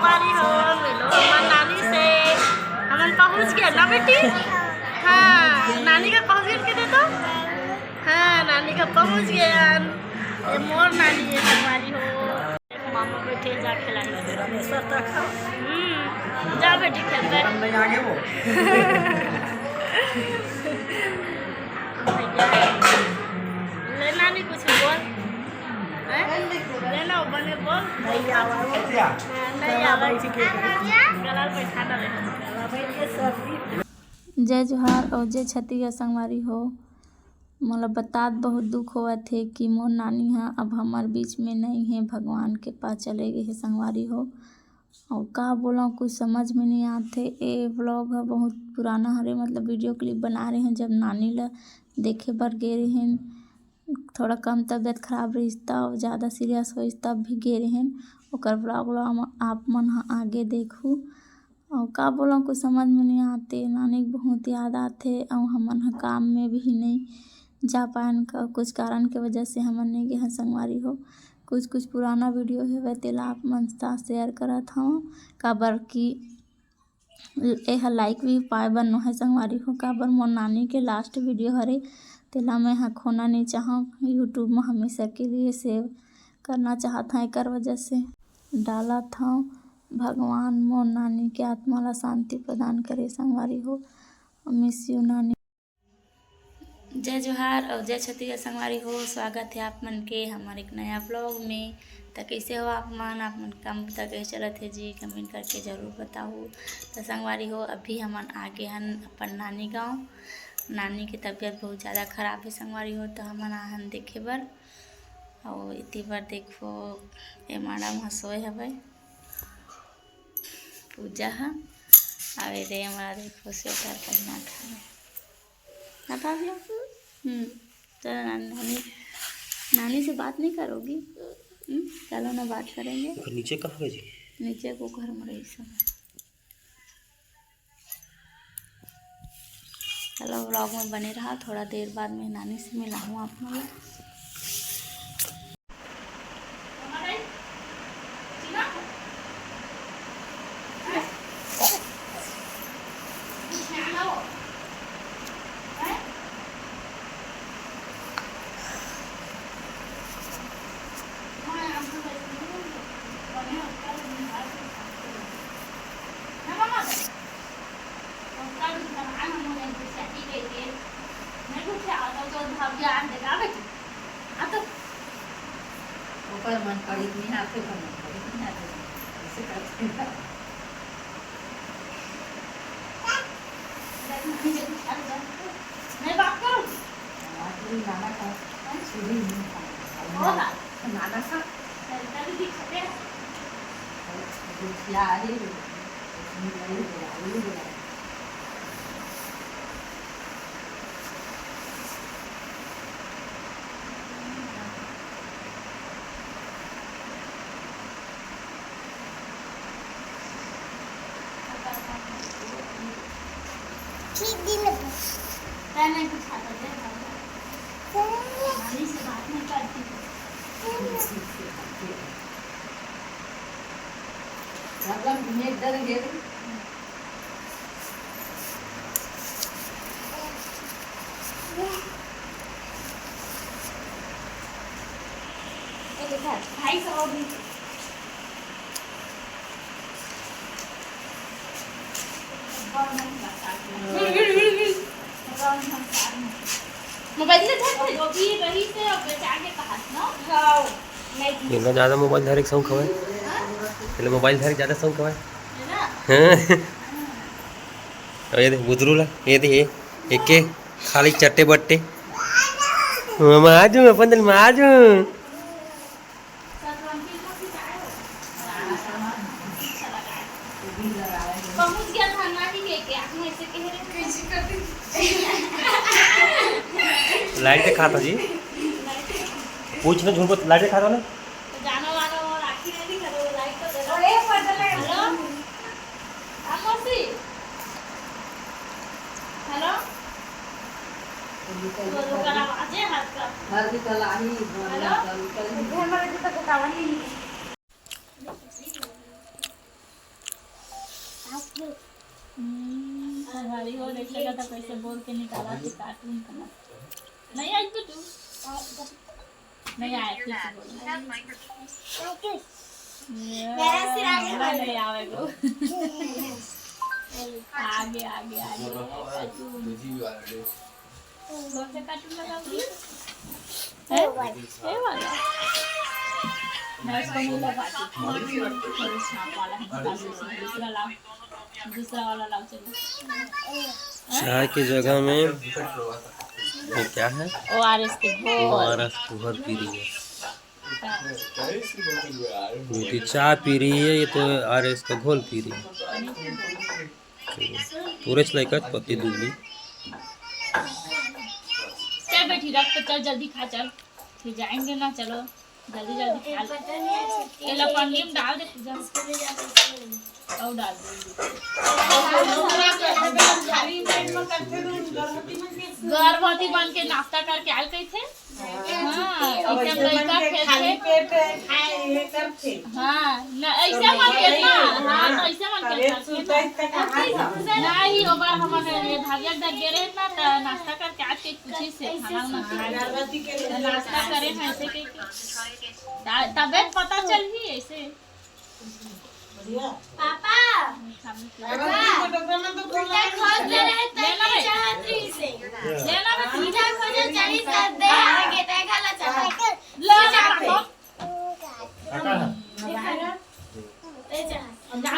संगवारी हो मिलो हमार नानी से। हमन पहुँच गया ना बेटी। हाँ नानी का पहुँच गया के दे तो। हाँ नानी का पहुँच गया। ये मोर नानी है संगवारी हो। मामा बैठे जा खिलाई जा बेटी खेलते आगे वो। ले नानी कुछ बोल ले लो बने बोल नहीं आवा गला बैठा डाले। जय जोहार और जय छत्तीसगढ़ संगवारी हो। मोला बतात बहुत दुख होवत थे कि मोर नानी हा अब हमार बीच में नहीं है, भगवान के पास चले गए है संगवारी हो। और का बोला कुछ समझ में नहीं आते। ये व्लॉग है बहुत पुराना हरे, मतलब वीडियो क्लिप बना रहे हैं जब नानी ला देखे बर गे रहे हैं। थोड़ा कम तबियत खराब रही तब ज़्यादा सीरियस हो तब भी गे रहे हैं। ओकर व्लॉग आप मन आगे देखू। और का बोला कुछ समझ में नहीं आते। नानी बहुत याद आते और हमन काम में भी नहीं जा पाएन का कुछ कारण के वजह से हमन नहीं गए संगवारी हो। कुछ पुराना वीडियो है तेला आप मन साथ शेयर करत हूँ काबर कि यह लाइक भी पाए बर नो है संगवारी हो। काबर मोर नानी के लास्ट वीडियो हरे तेला मैं खोना नहीं चाहूँ। यूट्यूब में हमेशा के लिए सेव करना चाहता है, कर वजह से डाला था। भगवान मोर नानी के आत्मा ला शांति प्रदान करे संगवारी हो। मिस यू नानी। जय जोहार और जय छत्तीसगढ़ संगवारी हो। स्वागत है आप मन के हमारे एक नया ब्लॉग में। तो कैसे हो आप मन काम तक कैसे चलत है जी, कमेंट करके ज़रूर बताओ। तो संगवारी हो अभी हमन आगे हन अपन नानी गाँव। नानी की तबीयत बहुत ज़्यादा खराब है संगवारी हो, तो हमन आहन देखे बर। और इतनी बार देखो ये मैडम हसोए हवे पूजा है। अरे रे हमारा देखो स्वेटर पहना था ना भाभी। चलो नानी से बात नहीं करोगी? चलो ना बात करेंगे। नीचे कहाँ गए जी? नीचे को घर में रही सब। चलो व्लॉग में बने रहा, थोड़ा देर बाद मैं नानी से मिला हूँ आप लोग। ऊपर मन पड़ी नहीं आते मन पड़ी नहीं आते ऐसे करते हैं। मैं बात करूं आखिरी नाना का सुधी नहीं था होगा नाना सा तभी दिखते हैं। दूसरा ही उसमें नहीं नहीं कुछ खाता है नानी से बात नहीं करती मतलब मैं डर गई। भाई सब भी मोबाइल ले थे जो भी रही से अब बेचा के कहा ना हां मैं इतना ज़्यादा मोबाइल धरे के शौक हवे। पहले मोबाइल धरे ज़्यादा शौक हवे है ना। हाँ और ये देख बुदरू ला ये देख एक के खाली चट्टे बट्टे मैं आ जाऊँ अपन दिन में आ जाऊँ। पहुंच गया था नानी के आंख ऐसे कह रहे कैसे करती लाइट देखा था जी, पूछ ना झूठ लाइट देखा था ना। जानो वानो और आखिर नहीं करो लाइट तो दे अरे पर्दा लगा। हेलो आमोसी हेलो तो कल आवाज है हाथ का हर भी कल आई हेलो घर में रहते तो कावनी संगवारी हो देखेगा तो कैसे बोल के निकाला कि कार्टून का नहीं आई तो तू नहीं आया फिर से बोल नहीं आवेगो आगे आगे आगे कौन सा कार्टून लगाओगी है वाला मैं इसको नहीं लगाती थोड़ी सांप वाला दूसरा लाओ दूसरा वाला लाओ चलो चाय की जगह में ये क्या है ORS के ORS बहुत पी रही है बेटी चाय पी रही है ये तो RS का घोल पी रही है पूरे लाइक पत्ती दूध ली चल बेटी रख तो चल जल्दी खा चल फिर जाएंगे ना चलो जल्दी जल्दी खा ले ये लपंगी में डाल दे पूजा और डाल दे गर्भवती बन के नाश्ता करके आल कही थे हाँ एकदम लड़का थे हाँ न ऐसे मन के ना हाँ ऐसे मन के नहीं ओबा हमने भाग्य दग गे रहे ना तो नाश्ता करके आज के पूछी से खाना ना खाए नाश्ता करे हैं ऐसे के तबीयत पता चल ही ऐसे पापा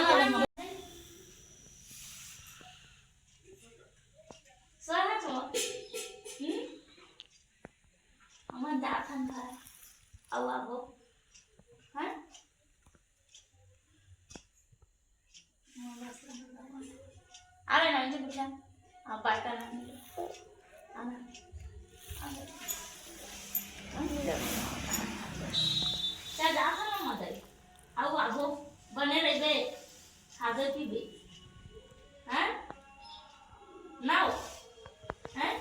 लेना अरे ना इसे पूछा आप बात करना आना चल जा ना मदर आओ आगो बने रह गए खादे पीबे हैं नाउ हैं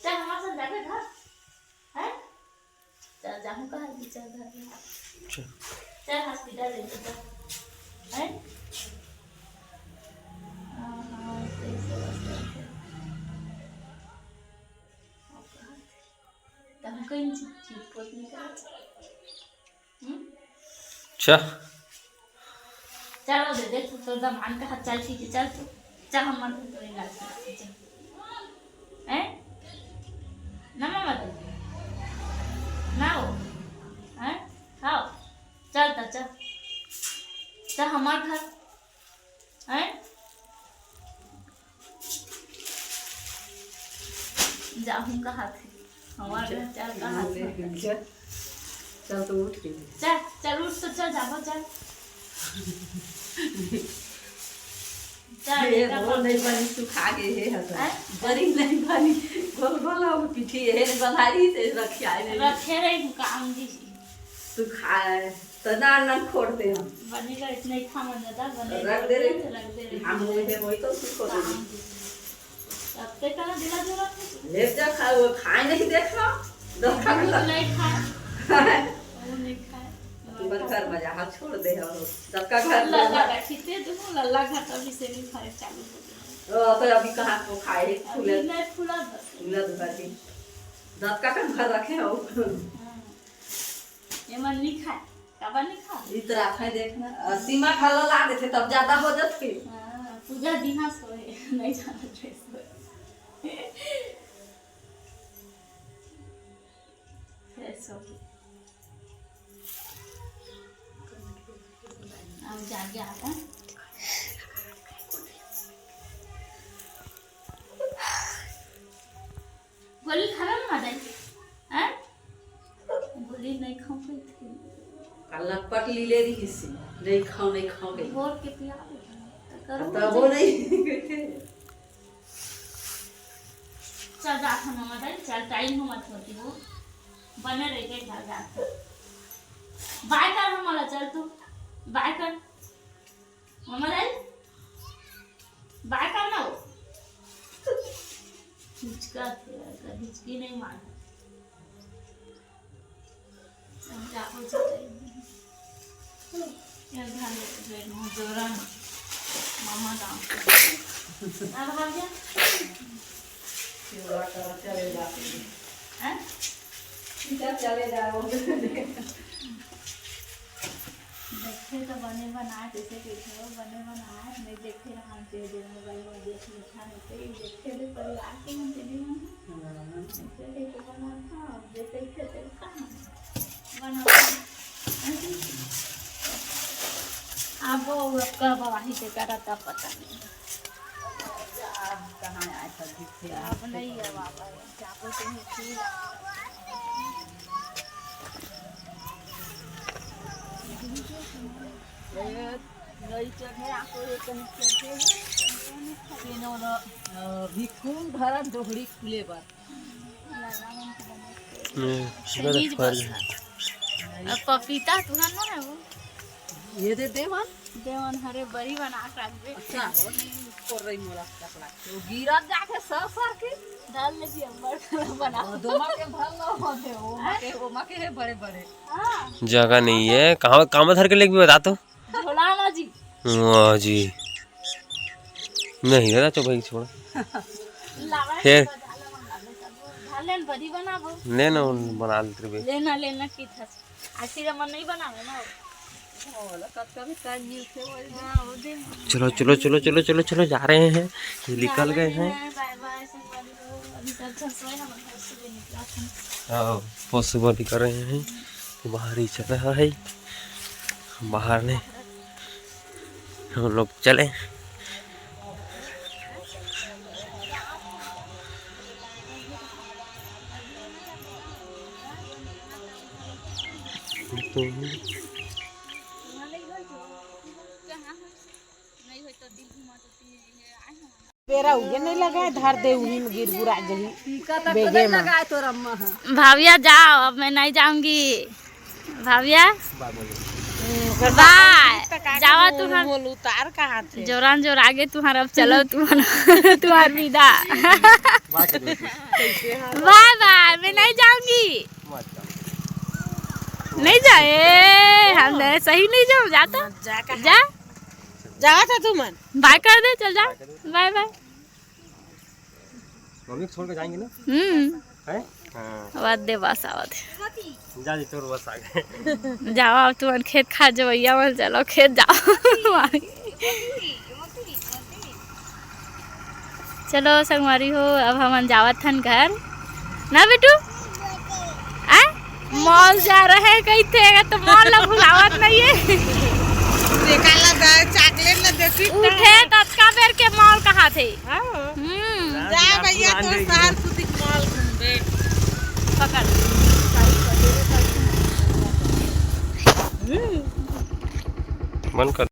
चल हमारे साथ जाके घर हैं चल जाऊँ कहाँ चल घर चल हॉस्पिटल ले चल हैं चलो दे देख तो दमान का हाथ चल ठीक है चल चल हम मन तो इलाज कराते चल हैं ना मामा तो ना हो हैं आओ चल ता चल चल हमार घर हैं जाऊँ का हाथ हमारे घर चल का हाथ चल तो उठ के चल चल उठ तो चल जाओ चल चल ये बोल नहीं बनी तू खा गए है हसन बड़ी नहीं बनी बोल बोला वो पीठी है बंधारी से रखिया है रखे रे काम दी तू खा तो ना खोड़ दे हम बनेगा इतना खा मन ज्यादा बने रख दे रे हम वो है वही तो उसको दे अब ते का दिला जरा ले जा खा वो खाए नहीं देखा धोखा नहीं खाए वो नहीं खाए तू घर मजा हाथ छोड़ दे और सबका घर लल्ला बैठते तो लल्ला घर अभी से भी खाए चालू हो गया तो अभी कहां को खाए फूले नहीं फूला फूला तो बाकी दांत का घर रखे हो ये मन नहीं खाए काबा नहीं खा इतना खाए देखना सीमा खा ला देते तब ज्यादा हो जाते पूजा दिना सोए नहीं जाना ड्रेस ऐसा अब जाके आता गोली खाना ना माता हैं गोली नहीं खाऊं कोई थी कल पट ली ले रही सी नहीं खाओ गई बोल के पिया करो तब वो नहीं चल जा खाना माता चल टाइम हो मत होती हो बने रह गए घर जाते बाय कर हमारा चल तू बाय कर मम्मा दाई बाय करना हो हिचका हिचकी नहीं मारना जाओ चल यार घर में जोरा मामा गाँव अब भाग्य चले जाते हैं चले जाओ देखे तो बने बनाए कैसे कैसे हो बने बनाए नहीं देखे हम से दिन मोबाइल में देख लिखा होते देखे ले परिवार के हम से दिन ऐसे तो बना था देखे थे देखा बना अब वो कब वही से करा था पता नहीं अब कहाँ आए थे दिखे अब नहीं है बाबा जाको तो नहीं थी नई चढ़े आको एक चढ़े तीनों भिकुम धरन डोहड़ी खुले बात सहीज बस अब पपीता तुहन ना है वो ये दे देवन देवन हरे बड़ी बना के रख दे अच्छा हो नहीं कर रही मोला चकला तो गिरा जाके सर के डाल ले भी अंबर बना दोमा के भल न होते ओ माके है बड़े बड़े हां जगह नहीं है कहाँ काम धर के लेके भी बता तो झोला ना जी वाह जी नहीं दादा चो भाई छोड़ लावा फिर ढालन बड़ी बनाबो लेना बना ले लेना की था आखिर मन नहीं बनावे ना होला कभी टाइम मिलते हो हां वो दिन चलो चलो चलो चलो चलो चलो जा रहे हैं ये निकल गए हैं बाय बाय संगवारी हो अभी तक सोए हम घर से निकला था हाँ पॉसिबल भी कर रहे हैं बाहर ही चल रहा है बाहर ने हम लोग चले तो बेरा उगे नहीं लगा है धार दे उन्हीं में गिर गुरा जही बेगे लगाए तो रम्मा है भाविया जाओ अब मैं नहीं जाऊंगी भाविया बाय जावा तुम्हार मोल उतार कहाँ थे जोरान जोर आगे तुम्हारा अब चलो तुम्हार विदा बाय बाय मैं नहीं जाऊंगी नहीं जाए हम सही नहीं जाऊँ जाता जा जावा था तू मन बाय कर दे चल जा बाय बाय मम्मी छोड़ के जाएंगे ना हैं हां आवाज दे बस आवाज जा जी तोर बस आ गए जाओ अब तुम खेत खा जवैया मन चलो खेत जाओ चलो संगवारी हो अब हम जावत हन घर ना बेटू आ मॉल जा रहे हैं कहीं थे तो मॉल ला भुलावत नहीं है देखा लगा चॉकलेट ना देखी उठे तत्का बेर के मॉल कहाँ थे जा भैया तो शहर सुधी मॉल घूमबे पकड़ मन कर